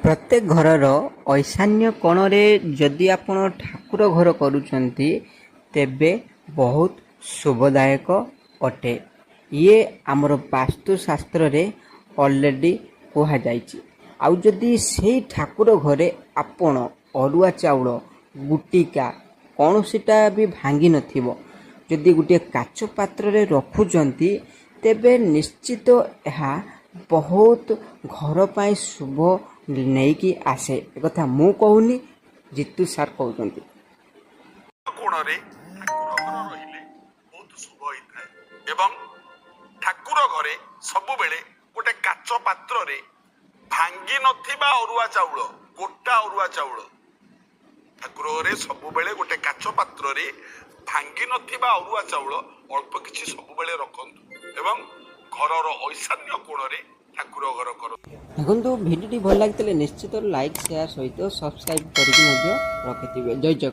प्रत्येक घरर ईशान्य कोणरे जदि आपण ठाकुर घर करूचंती तेबे बहुत शुभदायक अटे। ये आमर वास्तुशास्त्र रे ऑलरेडी कहा जाइछि। आउ जदि सेही ठाकुर घरे आपण अरुआ चाउल गुटिका कौनसीटा भी भांगी नथिबो जदि गोटे काच पात्र रे रखुचंती तेबे निश्चित यह बहुत घर पाई शुभ नहीं कि आसे। एक कथा मु कहूनी जितु सार कहउचंती कोणरे ठाकुर घर रहिले बहुत शुभ होइथाय एवं ठाकुर घरे सब बेले गोटे काच पात्र रे भांगी नथिबा अरुआ चाउल गोटा अरुआ चाउल ठाकुर घरे सब बेले गोटे काच पात्र रे भांगी नथिबा अरुआ चाउल अल्प किछि सब बेले रखंतु एवं घरर ईशान्य कोणरे ठाकुर घर करो। देखो भिडियो भल लगी निश्चित लाइक शेयर सहित सब्सक्राइब करके रखिथिबे। जय जगन्नाथ।